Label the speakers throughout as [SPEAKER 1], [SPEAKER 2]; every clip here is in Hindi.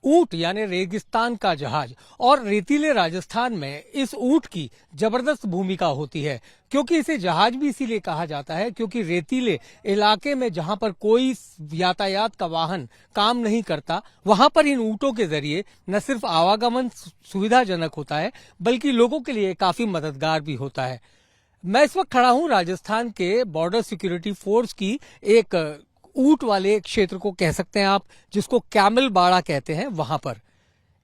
[SPEAKER 1] ऊंट यानी रेगिस्तान का जहाज और रेतीले राजस्थान में इस ऊंट की जबरदस्त भूमिका होती है। क्योंकि इसे जहाज भी इसीलिए कहा जाता है क्योंकि रेतीले इलाके में जहां पर कोई यातायात का वाहन काम नहीं करता, वहां पर इन ऊंटों के जरिए न सिर्फ आवागमन सुविधाजनक होता है बल्कि लोगों के लिए काफी मददगार भी होता है। मैं इस वक्त खड़ा हूं राजस्थान के बॉर्डर सिक्योरिटी फोर्स की एक ऊंट वाले क्षेत्र को कह सकते हैं आप, जिसको कैमल बाड़ा कहते हैं, वहां पर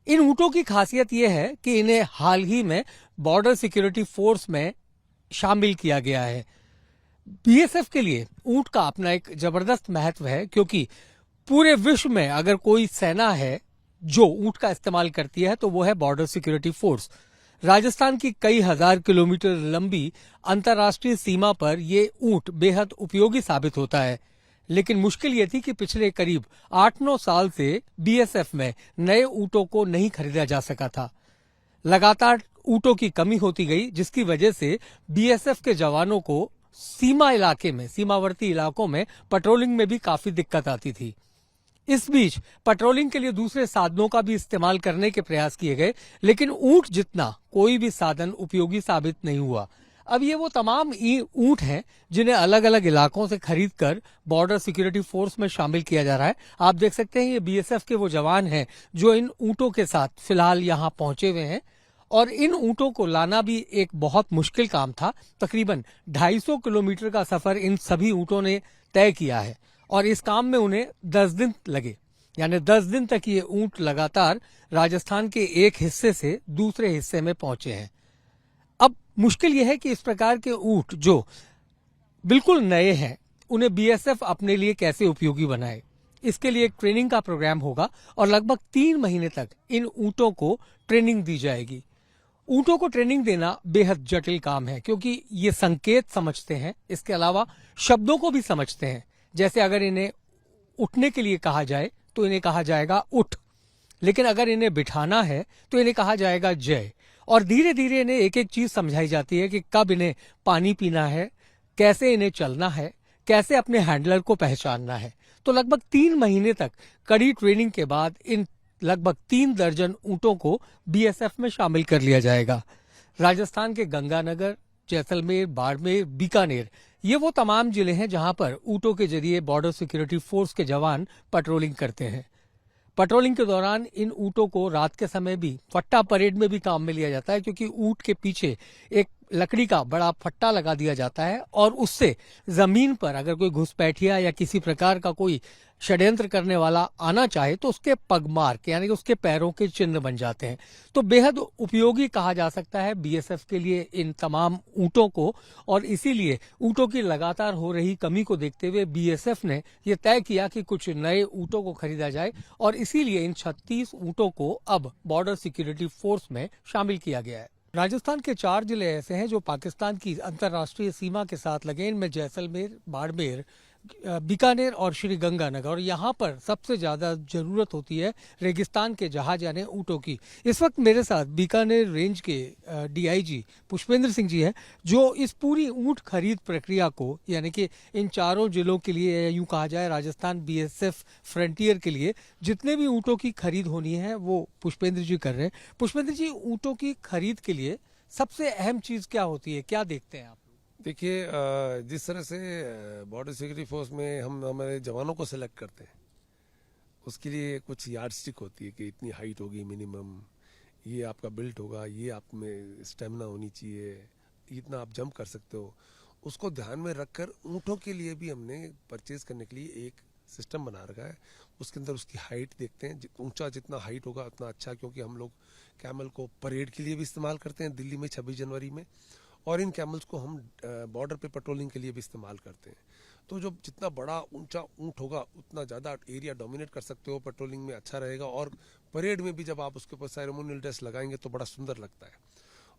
[SPEAKER 1] इन ऊंटों की खासियत यह है कि इन्हें हाल ही में बॉर्डर सिक्योरिटी फोर्स में शामिल किया गया है। बीएसएफ के लिए ऊंट का अपना एक जबरदस्त महत्व है क्योंकि पूरे विश्व में अगर कोई सेना है जो ऊंट का इस्तेमाल करती है तो वो है बॉर्डर सिक्योरिटी फोर्स। राजस्थान की कई हजार किलोमीटर लंबी अंतर्राष्ट्रीय सीमा पर ये ऊंट बेहद उपयोगी साबित होता है। लेकिन मुश्किल ये थी कि पिछले करीब 8-9 साल से बीएसएफ में नए ऊंटों को नहीं खरीदा जा सका था। लगातार ऊंटों की कमी होती गई, जिसकी वजह से बीएसएफ के जवानों को सीमावर्ती इलाकों में पेट्रोलिंग में भी काफी दिक्कत आती थी। इस बीच पेट्रोलिंग के लिए दूसरे साधनों का भी इस्तेमाल करने के प्रयास किए गए, लेकिन ऊंट जितना कोई भी साधन उपयोगी साबित नहीं हुआ। अब ये वो तमाम ऊंट हैं जिन्हें अलग अलग इलाकों से खरीदकर बॉर्डर सिक्योरिटी फोर्स में शामिल किया जा रहा है। आप देख सकते हैं ये बीएसएफ के वो जवान हैं जो इन ऊंटों के साथ फिलहाल यहाँ पहुंचे हुए हैं और इन ऊंटों को लाना भी एक बहुत मुश्किल काम था। तकरीबन 250 किलोमीटर का सफर इन सभी ऊंटों ने तय किया है और इस काम में उन्हें 10 दिन लगे, यानी 10 दिन तक ये ऊंट लगातार राजस्थान के एक हिस्से से दूसरे हिस्से में पहुंचे हैं। अब मुश्किल यह है कि इस प्रकार के ऊंट जो बिल्कुल नए हैं उन्हें बीएसएफ अपने लिए कैसे उपयोगी बनाए। इसके लिए एक ट्रेनिंग का प्रोग्राम होगा और लगभग 3 महीने तक इन ऊंटों को ट्रेनिंग दी जाएगी। ऊंटों को ट्रेनिंग देना बेहद जटिल काम है क्योंकि ये संकेत समझते हैं, इसके अलावा शब्दों को भी समझते हैं। जैसे अगर इन्हें उठने के लिए कहा जाए तो इन्हें कहा जाएगा उठ, लेकिन अगर इन्हें बिठाना है तो इन्हें कहा जाएगा जय। और धीरे धीरे इन्हें एक एक चीज समझाई जाती है कि कब इन्हें पानी पीना है, कैसे इन्हें चलना है, कैसे अपने हैंडलर को पहचानना है। तो लगभग 3 महीने तक कड़ी ट्रेनिंग के बाद इन लगभग 3 दर्जन ऊंटों को बीएसएफ में शामिल कर लिया जाएगा। राजस्थान के गंगानगर, जैसलमेर, बाड़मेर, बीकानेर ये वो तमाम जिले हैं जहां पर ऊंटों के जरिए बॉर्डर सिक्योरिटी फोर्स के जवान पेट्रोलिंग करते हैं। पेट्रोलिंग के दौरान इन ऊंटों को रात के समय भी फट्टा परेड में भी काम में लिया जाता है क्योंकि ऊंट के पीछे एक लकड़ी का बड़ा फट्टा लगा दिया जाता है और उससे जमीन पर अगर कोई घुसपैठिया या किसी प्रकार का कोई षड्यंत्र करने वाला आना चाहे तो उसके पगमार्क यानी कि उसके पैरों के चिन्ह बन जाते हैं। तो बेहद उपयोगी कहा जा सकता है बीएसएफ के लिए इन तमाम ऊंटों को और इसीलिए ऊंटों की लगातार हो रही कमी को देखते हुए बीएसएफ ने यह तय किया कि कुछ नए ऊंटों को खरीदा जाए और इसीलिए इन 36 ऊंटों को अब बॉर्डर सिक्योरिटी फोर्स में शामिल किया गया है। राजस्थान के 4 जिले ऐसे हैं जो पाकिस्तान की अंतर्राष्ट्रीय सीमा के साथ लगे। इनमें जैसलमेर, बाड़मेर, बीकानेर और श्री गंगानगर, और यहाँ पर सबसे ज्यादा जरूरत होती है रेगिस्तान के जहाज यानी ऊंटों की। इस वक्त मेरे साथ बीकानेर रेंज के डीआईजी पुष्पेंद्र सिंह जी हैं जो इस पूरी ऊंट खरीद प्रक्रिया को यानी कि इन 4 जिलों के लिए, यूं कहा जाए राजस्थान बीएसएफ फ्रंटियर के लिए जितने भी ऊंटों की खरीद होनी है वो पुष्पेंद्र जी कर रहे हैं। पुष्पेंद्र जी, ऊंटों की खरीद के लिए सबसे अहम चीज क्या होती है, क्या देखते हैं आप?
[SPEAKER 2] देखिए, जिस तरह से बॉर्डर सिक्योरिटी फोर्स में हम हमारे जवानों को सेलेक्ट करते हैं उसके लिए कुछ यार्डस्टिक होती है कि इतनी हाइट होगी मिनिमम, ये आपका बिल्ट होगा, ये आप में स्टेमिना होनी चाहिए, इतना आप जंप कर सकते हो। उसको ध्यान में रखकर ऊँटों के लिए भी हमने परचेज करने के लिए एक सिस्टम बना रखा है। उसके अंदर उसकी हाइट देखते हैं, ऊंचा जितना हाइट होगा उतना अच्छा, क्योंकि हम लोग कैमल को परेड के लिए भी इस्तेमाल करते हैं दिल्ली में 26 जनवरी में, और इन कैमल्स को हम बॉर्डर पे पेट्रोलिंग के लिए भी इस्तेमाल करते हैं। तो जो जितना बड़ा ऊंचा ऊंट होगा उतना ज़्यादा एरिया डोमिनेट कर सकते हो, पेट्रोलिंग में अच्छा रहेगा, और परेड में भी जब आप उसके ऊपर सेरेमोनियल ड्रेस लगाएंगे तो बड़ा सुंदर लगता है।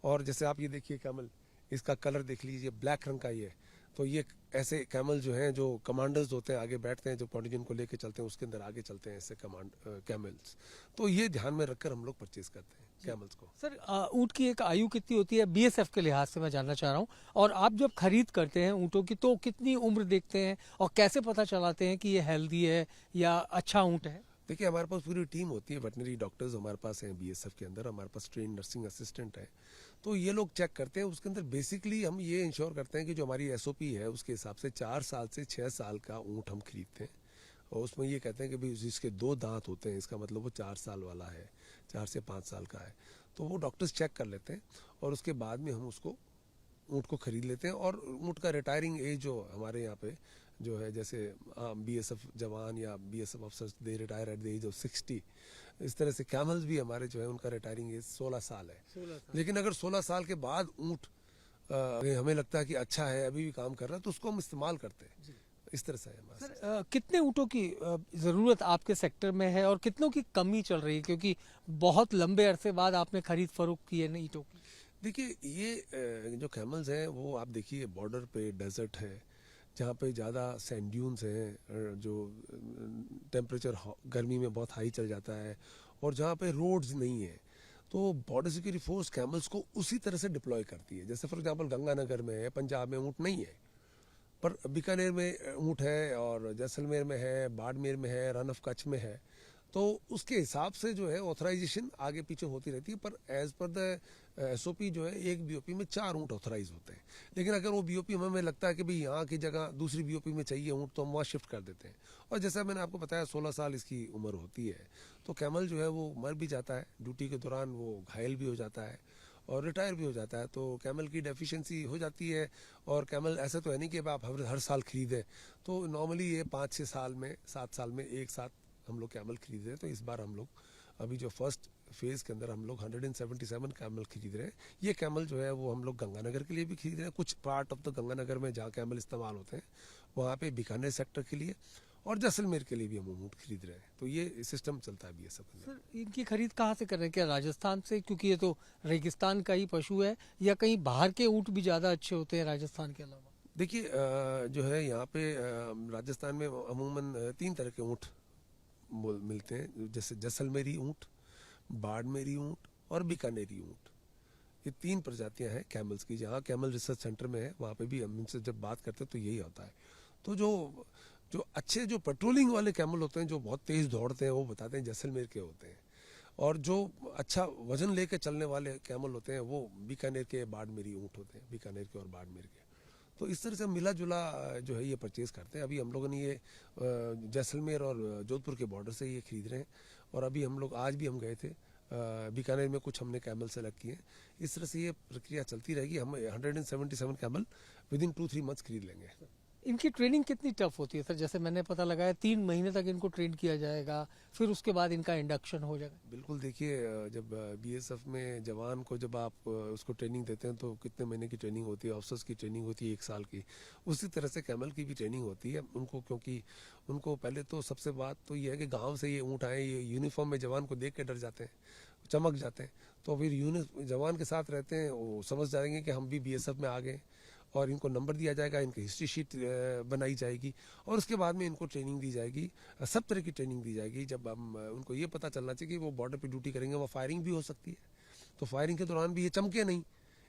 [SPEAKER 2] और जैसे आप ये देखिए कैमल, इसका कलर देख लीजिए, ब्लैक रंग का ही है। तो ये ऐसे कैमल जो हैं जो कमांडर्स होते हैं आगे बैठते हैं, जो कॉन्टिजेंट को लेके चलते हैं उसके अंदर आगे चलते हैं ऐसे कैमल्स। तो ये ध्यान में रखकर हम लोग परचेज करते हैं कैमल्स को।
[SPEAKER 1] सर, ऊंट की एक आयु कितनी होती है बीएसएफ के लिहाज से मैं जानना चाह रहा हूँ, और आप जब खरीद करते हैं ऊंटों की तो कितनी उम्र देखते हैं और कैसे पता चलाते हैं कि ये हेल्दी है या अच्छा ऊंट है?
[SPEAKER 2] देखिए हमारे पास पूरी टीम होती है, वेटनरी डॉक्टर्स हमारे पास हैं बीएसएफ के अंदर, हमारे पास ट्रेन नर्सिंग असिस्टेंट है। तो ये लोग चेक करते हैं, उसके अंदर बेसिकली हम ये इंश्योर करते हैं कि जो हमारी एसओपी है उसके हिसाब से 4 साल से 6 साल का ऊँट हम खरीदते हैं। और उसमें ये कहते हैं कि भाई जिसके 2 दांत होते हैं इसका मतलब वो 4 साल वाला है, 4 से 5 साल का है। तो वो डॉक्टर्स चेक कर लेते हैं और उसके बाद में हम उसको ऊँट को खरीद लेते हैं। और ऊँट का रिटायरिंग एज जो हमारे यहाँ पे जो है, जैसे बीएसएफ जवान या बीएसएफ अफसर्स they retire at the age of 60, इस तरह से कैमल्स भी हमारे जो है उनका रिटायरिंग एज 16 साल है। 16 साल। लेकिन अगर 16 साल के बाद ऊँट हमें लगता है कि अच्छा है, अभी भी काम कर रहा है, तो उसको हम इस्तेमाल करते हैं। इस तरह से है हमारे साथ।
[SPEAKER 1] सर कितने ऊँटों की जरूरत आपके सेक्टर में है और कितनों की कमी चल रही है, क्योंकि बहुत लंबे अरसे बाद आपने खरीद फरोख्त की है ईंटों की?
[SPEAKER 2] देखिए ये जो कैमल्स हैं वो आप देखिए बॉर्डर पे डेजर्ट है, जहाँ पे ज़्यादा सैंड ड्यून्स हैं, जो टेम्परेचर गर्मी में बहुत हाई चल जाता है, और जहाँ पे रोड्स नहीं है, तो बॉर्डर सिक्योरिटी फोर्स कैमल्स को उसी तरह से डिप्लॉय करती है। जैसे फॉर एग्जांपल गंगानगर में है, पंजाब में ऊँट नहीं है, पर बीकानेर में ऊँट है, और जैसलमेर में है, बाड़मेर में है, रन ऑफ कच्छ में है। तो उसके हिसाब से जो है ऑथराइजेशन आगे पीछे होती रहती है, पर एज पर द एसओपी जो है एक बीओपी में 4 ऊँट ऑथराइज होते हैं। लेकिन अगर वो बीओपी हमें लगता है कि भाई यहाँ की जगह दूसरी बीओपी में चाहिए ऊँट, तो हम वहाँ शिफ्ट कर देते हैं। और जैसा मैंने आपको बताया 16 साल इसकी उम्र होती है, तो कैमल जो है वो मर भी जाता है ड्यूटी के दौरान, वो घायल भी हो जाता है और रिटायर भी हो जाता है। तो कैमल की डेफिशिएंसी हो जाती है। और कैमल ऐसा तो है नहीं कि आप हर साल खरीदें, तो नॉर्मली ये 5-6 साल में, 7 साल में एक साथ हम लोग कैमल खरीद रहे हैं। तो इस बार हम लोग अभी जो फर्स्ट फेज़ के अंदर हम लोग 177 कैमल खरीद रहे हैं। ये कैमल जो है वो हम लोग गंगानगर के लिए भी खरीद रहे हैं, कुछ पार्ट ऑफ द गंगानगर में जहाँ कैमल इस्तेमाल होते हैं वहाँ पे बीकानेर सेक्टर के लिए, और जैसलमेर के लिए भी हम ऊँट खरीद रहे हैं। तो ये सिस्टम चलता है बीएसएफ के अंदर।
[SPEAKER 1] सर इनकी खरीद कहाँ से कर रहे हैं? क्या राजस्थान से, क्योंकि ये तो रेगिस्तान का ही पशु है, या कहीं बाहर के ऊँट भी ज़्यादा अच्छे होते हैं राजस्थान के अलावा?
[SPEAKER 2] देखिए जो है यहाँ पे राजस्थान में अमूमन 3 तरह के ऊँट मिलते हैं, जैसे जैसलमेरी ऊँट, बाड़मेरी ऊँट और बीकानेरी ऊँट। ये 3 प्रजातियां हैं कैमल्स की। जहाँ कैमल रिसर्च सेंटर में है वहाँ पे भी हम इनसे जब बात करते हैं तो यही होता है। तो जो अच्छे जो पेट्रोलिंग वाले कैमल होते हैं, जो बहुत तेज़ दौड़ते हैं, वो बताते हैं जैसलमेर के होते हैं। और जो अच्छा वजन लेके चलने वाले कैमल होते हैं वो बीकानेर के बाड़मेरी ऊँट होते हैं, बीकानेर के और बाड़मेर के। तो इस तरह से मिला जुला जो है ये परचेज करते हैं। अभी हम लोगों ने ये जैसलमेर और जोधपुर के बॉर्डर से ये खरीद रहे हैं। और अभी हम लोग आज भी हम गए थे बीकानेर में, कुछ हमने कैमल सेलेक्ट किए। इस तरह से ये प्रक्रिया चलती रहेगी। हम 177 कैमल विद इन 2-3 मंथ्स खरीद लेंगे।
[SPEAKER 1] इनकी ट्रेनिंग कितनी टफ होती है सर? जैसे मैंने पता लगाया 3 महीने तक इनको ट्रेन किया जाएगा, फिर उसके बाद इनका इंडक्शन हो जाएगा।
[SPEAKER 2] बिल्कुल, देखिए जब बीएसएफ में जवान को जब आप उसको ट्रेनिंग देते हैं तो कितने महीने की ट्रेनिंग होती है, ऑफिसर्स की ट्रेनिंग होती है 1 साल की। उसी तरह से कैमल की भी ट्रेनिंग होती है उनको, क्योंकि उनको पहले तो सबसे बात तो ये है कि गाँव से ये ऊँट आए, ये यूनिफॉर्म में जवान को देख के डर जाते हैं, चमक जाते हैं। तो फिर जवान के साथ रहते हैं, वो समझ जाएंगे कि हम भी बीएसएफ में आ गए, और इनको नंबर दिया जाएगा, इनकी हिस्ट्री शीट बनाई जाएगी, और उसके बाद में इनको ट्रेनिंग दी जाएगी। सब तरह की ट्रेनिंग दी जाएगी। जब हम उनको ये पता चलना चाहिए कि वो बॉर्डर पे ड्यूटी करेंगे, वो फायरिंग भी हो सकती है, तो फायरिंग के दौरान भी ये चमके नहीं,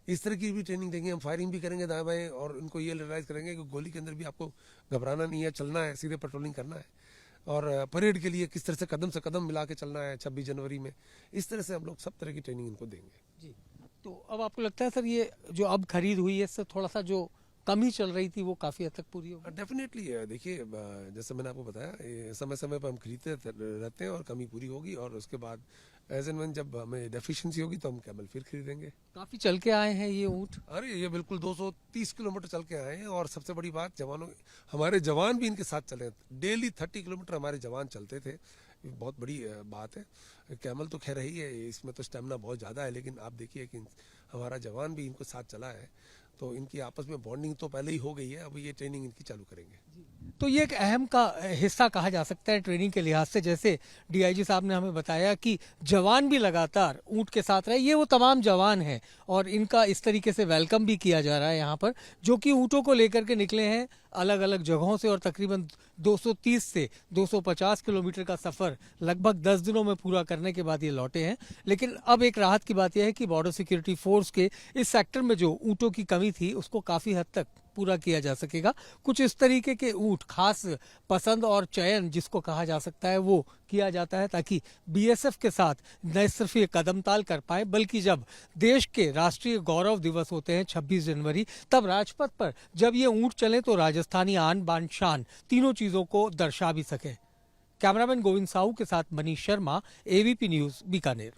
[SPEAKER 2] इस तरह की भी ट्रेनिंग देंगे। हम फायरिंग भी करेंगे दाएं बाएं, और इनको ये रियलाइज़ करेंगे कि गोली के अंदर भी आपको घबराना नहीं है, चलना है, सीधे पेट्रोलिंग करना है। और परेड के लिए किस तरह से कदम मिला के चलना है 26 जनवरी में, इस तरह से हम लोग सब तरह की ट्रेनिंग इनको देंगे।
[SPEAKER 1] जी, तो अब आपको लगता है सर ये जो अब खरीद हुई है इससे थोड़ा सा जो कमी चल रही थी वो काफ़ी हद तक पूरी होगी?
[SPEAKER 2] डेफिनेटली है। देखिए जैसे मैंने आपको बताया, समय समय पर हम खरीदते रहते हैं और कमी पूरी होगी, और उसके बाद एज एंड व्हेन जब हमें डेफिशिएंसी होगी तो हम कैमल फिर खरीदेंगे।
[SPEAKER 1] काफ़ी चल के आए हैं ये ऊँट?
[SPEAKER 2] अरे ये बिल्कुल 230 किलोमीटर चल के आए हैं, और सबसे बड़ी बात हमारे जवान भी इनके साथ चले। डेली 30 किलोमीटर हमारे जवान चलते थे, बहुत बड़ी बात है। कैमल तो खैर ही है, इसमें तो स्टेमिना बहुत ज़्यादा है, लेकिन आप देखिए कि हमारा जवान भी इनको साथ चला है, तो इनकी आपस में बॉन्डिंग तो पहले ही हो गई है। अब ये ट्रेनिंग इनकी चालू करेंगे।
[SPEAKER 1] तो ये एक अहम का हिस्सा कहा जा सकता है ट्रेनिंग के लिहाज से। जैसे डीआईजी साहब ने हमें बताया कि जवान भी लगातार ऊँट के साथ रहे, ये वो तमाम जवान हैं, और इनका इस तरीके से वेलकम भी किया जा रहा है यहाँ पर, जो कि ऊँटों को लेकर के निकले हैं अलग अलग जगहों से, और तकरीबन 230 से 250 किलोमीटर का सफ़र लगभग 10 दिनों में पूरा करने के बाद ये लौटे हैं। लेकिन अब एक राहत की बात यह है कि बॉर्डर सिक्योरिटी फोर्स के इस सेक्टर में जो ऊँटों की कमी थी उसको काफ़ी हद तक पूरा किया जा सकेगा। कुछ इस तरीके के ऊंट खास पसंद और चयन जिसको कहा जा सकता है वो किया जाता है ताकि बीएसएफ के साथ न सिर्फ ये कदम ताल कर पाए बल्कि जब देश के राष्ट्रीय गौरव दिवस होते हैं 26 जनवरी, तब राजपथ पर जब ये ऊंट चले तो राजस्थानी आन बान शान तीनों चीजों को दर्शा भी सके। कैमरामैन गोविंद साहू के साथ Manish Sharma, ABP news, Bikaner.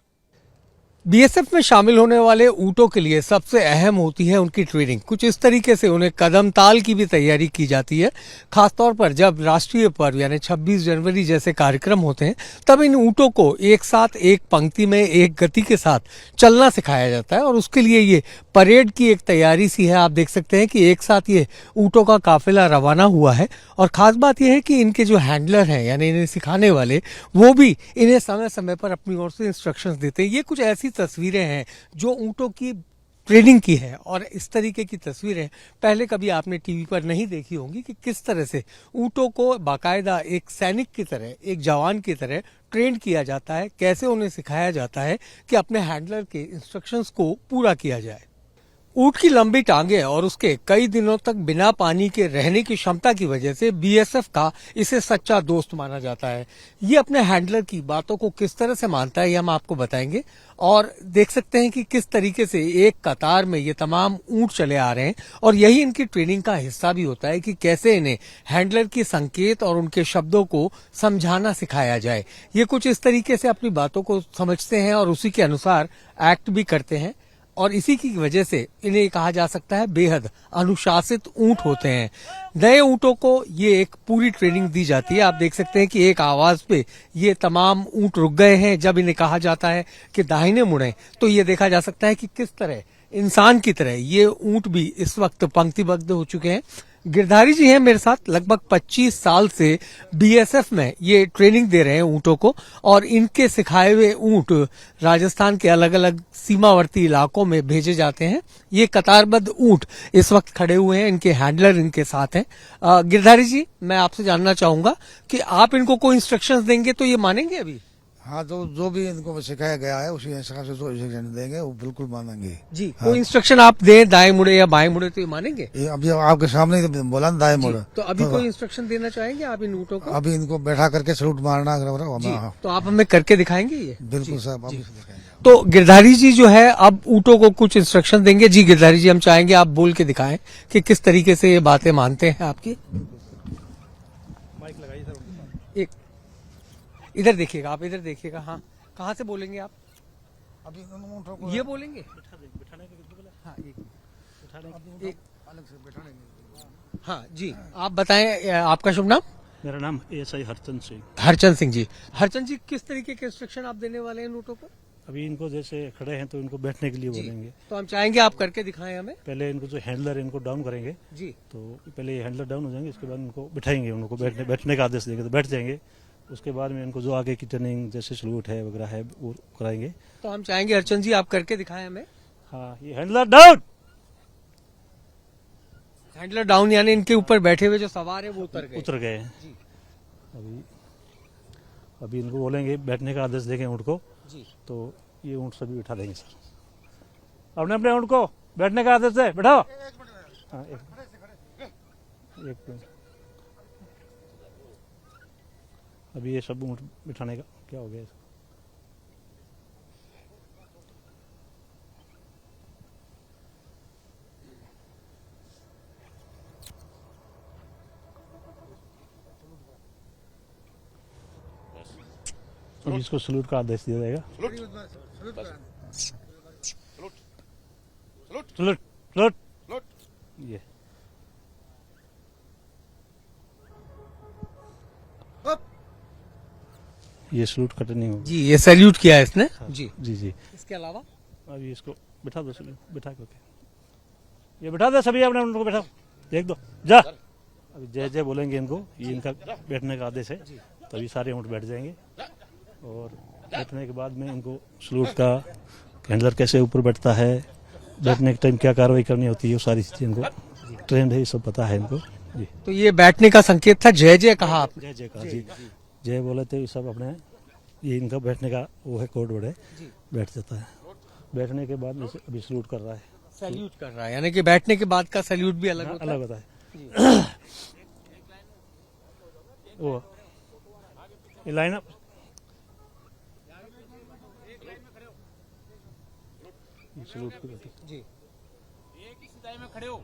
[SPEAKER 1] BSF में शामिल होने वाले ऊंटों के लिए सबसे अहम होती है उनकी ट्रेनिंग। कुछ इस तरीके से उन्हें कदम ताल की भी तैयारी की जाती है। खासतौर पर जब राष्ट्रीय पर्व यानी 26 जनवरी जैसे कार्यक्रम होते हैं तब इन ऊंटों को एक साथ एक पंक्ति में एक गति के साथ चलना सिखाया जाता है और उसके लिए ये परेड की एक तैयारी सी है। आप देख सकते हैं कि एक साथ ये ऊंटों का काफिला रवाना हुआ है और खास बात यह है कि इनके जो हैंडलर हैं यानी इन्हें सिखाने वाले वो भी इन्हें समय समय पर अपनी ओर से इंस्ट्रक्शंस देते हैं। ये कुछ ऐसी तस्वीरें हैं जो ऊंटों की ट्रेनिंग की है और इस तरीके की तस्वीरें पहले कभी आपने टीवी पर नहीं देखी होंगी कि किस तरह से ऊंटों को बाकायदा एक सैनिक की तरह, एक जवान की तरह ट्रेन किया जाता है, कैसे उन्हें सिखाया जाता है कि अपने हैंडलर के इंस्ट्रक्शंस को पूरा किया जाए। ऊंट की लंबी टांगे और उसके कई दिनों तक बिना पानी के रहने की क्षमता की वजह से बीएसएफ का इसे सच्चा दोस्त माना जाता है। ये अपने हैंडलर की बातों को किस तरह से मानता है ये हम आपको बताएंगे और देख सकते हैं कि किस तरीके से एक कतार में ये तमाम ऊंट चले आ रहे हैं और यही इनकी ट्रेनिंग का हिस्सा भी होता है कि कैसे इन्हें हैंडलर की संकेत और उनके शब्दों को समझाना सिखाया जाए। ये कुछ इस तरीके से अपनी बातों को समझते हैं और उसी के अनुसार एक्ट भी करते हैं और इसी की वजह से इन्हें कहा जा सकता है बेहद अनुशासित ऊंट होते हैं। नए ऊंटों को ये एक पूरी ट्रेनिंग दी जाती है। आप देख सकते हैं कि एक आवाज पे ये तमाम ऊंट रुक गए हैं। जब इन्हें कहा जाता है कि दाहिने मुड़ें तो ये देखा जा सकता है कि किस तरह इंसान की तरह ये ऊंट भी इस वक्त पंक्तिबद्ध हो चुके हैं। गिरधारी जी हैं मेरे साथ, लगभग 25 साल से बीएसएफ में ये ट्रेनिंग दे रहे हैं ऊंटों को और इनके सिखाए हुए ऊंट राजस्थान के अलग अलग सीमावर्ती इलाकों में भेजे जाते हैं। ये कतारबद्ध ऊंट इस वक्त खड़े हुए हैं, इनके हैंडलर इनके साथ हैं। गिरधारी जी, मैं आपसे जानना चाहूंगा कि आप इनको कोई इंस्ट्रक्शंस देंगे तो ये मानेंगे अभी?
[SPEAKER 3] हाँ, तो जो भी इनको सिखाया गया है उसी हिसाब से जो इंस्ट्रक्शन देंगे वो बिल्कुल मानेंगे
[SPEAKER 1] जी।
[SPEAKER 3] हाँ।
[SPEAKER 1] कोई इंस्ट्रक्शन आप दें दाएं मुड़े या बाएं मुड़े तो ये मानेंगे?
[SPEAKER 3] ये अभी आपके सामने ही तो बोला ना, दाएं मुड़।
[SPEAKER 1] तो अभी कोई इंस्ट्रक्शन देना चाहेंगे आप इन ऊँटों को?
[SPEAKER 3] अभी इनको बैठा करके सलूट मारना
[SPEAKER 1] जी,
[SPEAKER 3] हाँ।
[SPEAKER 1] तो आप हमें करके दिखाएंगे ये?
[SPEAKER 3] बिल्कुल साहब, आप दिखाएंगे।
[SPEAKER 1] तो गिरधारी जी जो है अब ऊँटों को कुछ इंस्ट्रक्शन देंगे। जी गिरधारी जी, हम चाहेंगे आप बोल के दिखाएं कि किस तरीके से ये बातें मानते हैं आपकी। माइक लगाइए सर। एक इधर देखिएगा, आप इधर देखिएगा। हाँ, कहाँ से बोलेंगे आप?
[SPEAKER 3] अभी ऊँटों को
[SPEAKER 1] ये बोलेंगे? हाँ, हाँ जी, आप बताएं आपका शुभ नाम?
[SPEAKER 4] मेरा नाम एएसआई हरचंद सिंह।
[SPEAKER 1] हरचंद सिंह जी। हरचंद जी, किस तरीके के इंस्ट्रक्शन आप देने वाले हैं ऊँटों को?
[SPEAKER 4] अभी इनको जैसे खड़े हैं तो इनको बैठने के लिए बोलेंगे।
[SPEAKER 1] तो हम चाहेंगे आप करके दिखाएं हमें।
[SPEAKER 4] पहले इनको जो हैंडलर इनको डाउन करेंगे
[SPEAKER 1] जी।
[SPEAKER 4] तो पहले ये हैंडलर डाउन हो जाएंगे, उसके बाद इनको बिठाएंगे, उनको बैठने का आदेश देंगे तो बैठ जाएंगे। उसके बाद में इनको जो आगे की ट्रेनिंग जैसे सलूट है वगैरह है वो कराएंगे।
[SPEAKER 1] तो हम चाहेंगे हरचंद जी आप करके दिखाएं हमें।
[SPEAKER 4] हाँ, ये हैंडलर डाउन।
[SPEAKER 1] हैंडलर डाउन यानी इनके ऊपर बैठे हुए जो सवार है वो उतर
[SPEAKER 4] गए हैं। अभी इनको बोलेंगे बैठने का आदेश देंगे ऊँट को
[SPEAKER 1] जी।
[SPEAKER 4] तो ये ऊँट सभी बिठा देंगे सर। अपने अपने ऊँट को बैठने का आदेश दे, बैठाओ। हाँ, एक मिनट। अभी ये सब ऊँट बिठाने का क्या हो गया इसका? अभी इसको सलूट का आदेश दिया जाएगा। सलूट सलूट ये सलूट का ट्रेनिंग होगा
[SPEAKER 1] जी। ये सैल्यूट किया है इसने। जी
[SPEAKER 4] जी जी।
[SPEAKER 1] इसके अलावा
[SPEAKER 4] अभी इसको बिठा दो, सलूट बिठा करके ये बिठा दो सभी, अपने उनको बिठाओ, देख दो जा। अभी जय जय बोलेंगे इनको, ये इनका बैठने का आदेश है, तभी सारे ऊँट बैठ जाएंगे। और बैठने के बाद में इनको सलूट का हैंडलर कैसे ऊपर बैठता है, बैठने के टाइम क्या कार्रवाई करनी होती है, वो सारी चीजें इनको ट्रेंड है, ये सब पता है इनको जी।
[SPEAKER 1] तो ये बैठने का संकेत था, जय जय कहा आप?
[SPEAKER 4] जय जय कहा जी, जय बोले तो ये सब अपने, ये इनका बैठने का वो है, कोड वर्ड है, बैठ जाता है। बैठने के बाद जैसे अभी सलूट कर रहा है,
[SPEAKER 1] सैल्यूट कर रहा है, यानी कि बैठने के बाद का सैल्यूट भी अलग होता है।
[SPEAKER 4] अलग होता है। वो ये लाइन अप सैल्यूट की बैठी।
[SPEAKER 1] जी।
[SPEAKER 5] एक ही सिधाई में खड़े हो,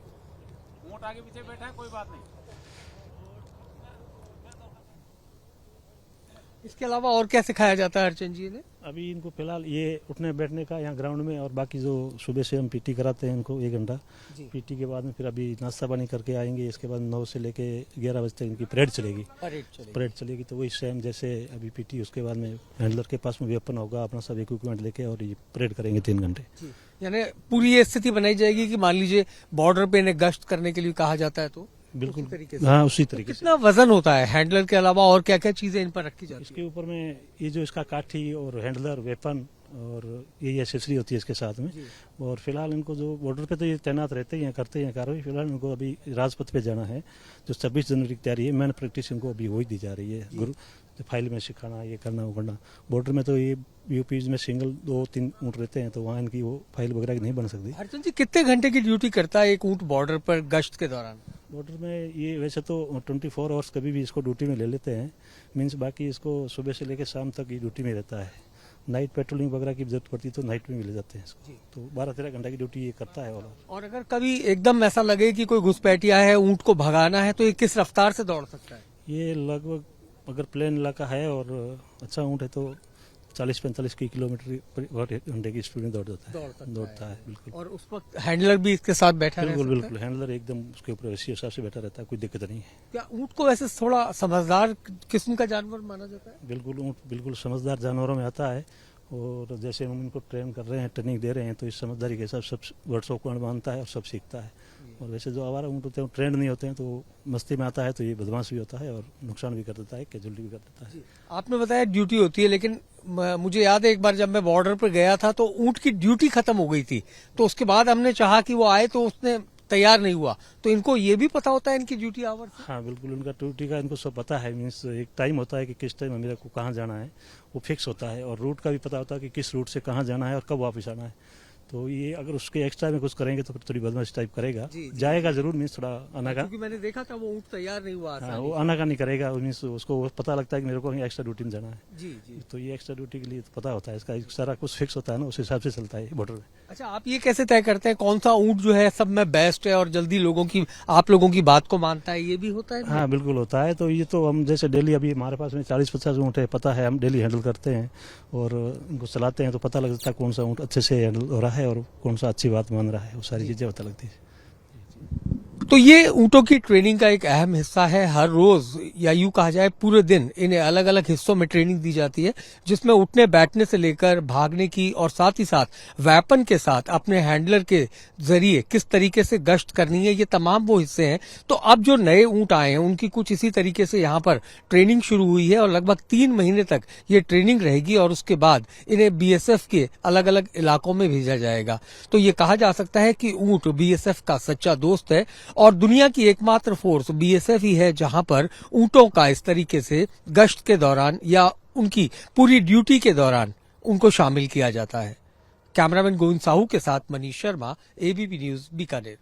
[SPEAKER 5] ऊंट आगे पीछे बैठा है, कोई बात नहीं।
[SPEAKER 1] इसके अलावा और क्या सिखाया जाता है हरचंद जी ने?
[SPEAKER 4] अभी इनको फिलहाल ये उठने बैठने का यहाँ ग्राउंड में, और बाकी जो सुबह से हम पीटी कराते हैं इनको 1 घंटा।
[SPEAKER 1] जी।
[SPEAKER 4] पीटी के बाद में फिर अभी नाश्ता पानी करके आएंगे। इसके बाद 9 से लेके 11 बजे तक इनकी परेड चलेगी। परेड चलेगी तो वही सेम जैसे अभी पीटी, उसके बाद में हैंडलर के पास में वेपन होगा, अपना सब इक्विपमेंट लेके, और ये परेड करेंगे 3 घंटे।
[SPEAKER 1] यानी पूरी ये स्थिति बनाई जाएगी कि मान लीजिए बॉर्डर पे इन्हें गश्त करने के लिए कहा जाता है तो
[SPEAKER 4] बिल्कुल
[SPEAKER 1] उसी तरीके से।
[SPEAKER 4] हाँ, उसी तरीके से।
[SPEAKER 1] कितना वजन होता है हैंडलर के अलावा, और क्या क्या चीजें इन पर रखी जाती
[SPEAKER 4] इसके ऊपर में ये जो इसका काठी और हैंडलर, वेपन और ये एक्सेसरी होती है इसके साथ में। और फिलहाल इनको जो बॉर्डर पे तो ये तैनात रहते हैं, करते हैं कार्रवाई। फिलहाल इनको अभी राजपथ पे जाना है, जो 26 जनवरी की तैयारी है। मैन प्रैक्टिस इनको अभी वही दी जा रही है, गुरु फाइल में सिखाना, ये करना, वो करना। बॉर्डर में तो ये यूपीज में सिंगल 2-3 ऊँट रहते हैं, तो वहाँ इनकी वो फाइल वगैरह नहीं बन सकती।
[SPEAKER 1] हरचंद जी कितने घंटे की ड्यूटी करता है एक ऊँट बॉर्डर पर गश्त के दौरान?
[SPEAKER 4] बॉर्डर में ये वैसे तो 24 आवर्स कभी भी इसको ड्यूटी में ले लेते हैं, मीन्स बाकी इसको सुबह से लेकर शाम तक ये ड्यूटी में रहता है। नाइट पेट्रोलिंग वगैरह की जरूरत पड़ती है तो नाइट में भी ले जाते हैं इसको। तो 12-13 घंटे की ड्यूटी ये करता है।
[SPEAKER 1] और अगर कभी एकदम ऐसा लगे कि कोई घुसपैठिया है, ऊँट को भगाना है, तो ये किस रफ्तार से दौड़ सकता है?
[SPEAKER 4] ये लगभग अगर प्लेन इलाका है और अच्छा ऊँट है तो 40-45 किलोमीटर घंटे की स्पीड में दौड़ता है बिल्कुल।
[SPEAKER 1] और उस वक्त हैंडलर भी इसके साथ बैठा
[SPEAKER 4] बिल्कुल
[SPEAKER 1] रहता है?
[SPEAKER 4] बिल्कुल, हैंडलर एकदम उसके ऊपर इसी हिसाब से बैठा रहता है, कोई दिक्कत नहीं है।
[SPEAKER 1] क्या ऊँट को वैसे थोड़ा समझदार किस्म का जानवर माना जाता है?
[SPEAKER 4] बिल्कुल, ऊँट बिल्कुल समझदार जानवरों में आता है। और जैसे हम इनको ट्रेन कर रहे हैं, ट्रेनिंग दे रहे हैं, तो इस समझदारी के हिसाब सब वर्ड्सों को मानता है और सब सीखता है। और वैसे जो आवारा ऊँट होते हैं वो ट्रेंड नहीं होते हैं, तो मस्ती में आता है तो ये बदमाश भी होता है और नुकसान भी कर देता है, कैजुअलिटी भी कर देता है।
[SPEAKER 1] आपने बताया ड्यूटी होती है, लेकिन मुझे याद है एक बार जब मैं बॉर्डर पर गया था तो ऊँट की ड्यूटी खत्म हो गई थी, तो उसके बाद हमने चाहा कि वो आए तो उसने तैयार नहीं हुआ। तो इनको ये भी पता होता है इनकी ड्यूटी आवर?
[SPEAKER 4] हाँ बिल्कुल, उनका ड्यूटी का इनको सब पता है। मीन्स एक टाइम होता है कि किस टाइम मेरे को कहाँ जाना है, वो फिक्स होता है। और रूट का भी पता होता है कि किस रूट से कहाँ जाना है और कब वापस आना है। तो ये अगर उसके एक्स्ट्रा में कुछ करेंगे तो फिर थोड़ी बदमाश टाइप करेगा। जाएगा जरूर, मीन्स थोड़ा आना का,
[SPEAKER 1] क्योंकि मैंने देखा था वो ऊँट तैयार नहीं हुआ।
[SPEAKER 4] हाँ, वो आना का नहीं करेगा। मीन्स उसको पता लगता है कि मेरे को एक्स्ट्रा ड्यूटी में जाना है।
[SPEAKER 1] जी।
[SPEAKER 4] तो ये एक्स्ट्रा ड्यूटी के लिए तो पता होता है, इसका सारा कुछ फिक्स होता है ना, उस हिसाब से चलता है बॉर्डर में।
[SPEAKER 1] अच्छा, आप ये कैसे तय करते हैं कौन सा ऊँट जो है सब में बेस्ट है और जल्दी आप लोगों की बात को मानता है? ये भी होता है?
[SPEAKER 4] हाँ बिल्कुल होता है। तो ये तो हम जैसे डेली अभी हमारे पास में 40-50 ऊँट है, पता है, हम डेली हैंडल करते हैं और उनको चलाते हैं, तो पता लग जाता है कौन सा ऊँट अच्छे से हैंडल हो रहा है और कौन सा अच्छी बात मान रहा है, वो सारी चीजें पता लगती है।
[SPEAKER 1] तो ये ऊँटों की ट्रेनिंग का एक अहम हिस्सा है। हर रोज या यूं कहा जाए पूरे दिन इन्हें अलग अलग हिस्सों में ट्रेनिंग दी जाती है, जिसमें उठने बैठने से लेकर भागने की और साथ ही साथ वेपन के साथ अपने हैंडलर के जरिए किस तरीके से गश्त करनी है, ये तमाम वो हिस्से हैं। तो अब जो नए ऊँट आए हैं उनकी कुछ इसी तरीके से यहाँ पर ट्रेनिंग शुरू हुई है और लगभग 3 महीने तक ये ट्रेनिंग रहेगी और उसके बाद इन्हें BSF के अलग अलग इलाकों में भेजा जाएगा। तो ये कहा जा सकता है कि ऊँट BSF का सच्चा दोस्त है और दुनिया की एकमात्र फोर्स BSF ही है जहां पर ऊंटों का इस तरीके से गश्त के दौरान या उनकी पूरी ड्यूटी के दौरान उनको शामिल किया जाता है। कैमरामैन गोविंद साहू के साथ मनीष शर्मा, ABP न्यूज, बीकानेर।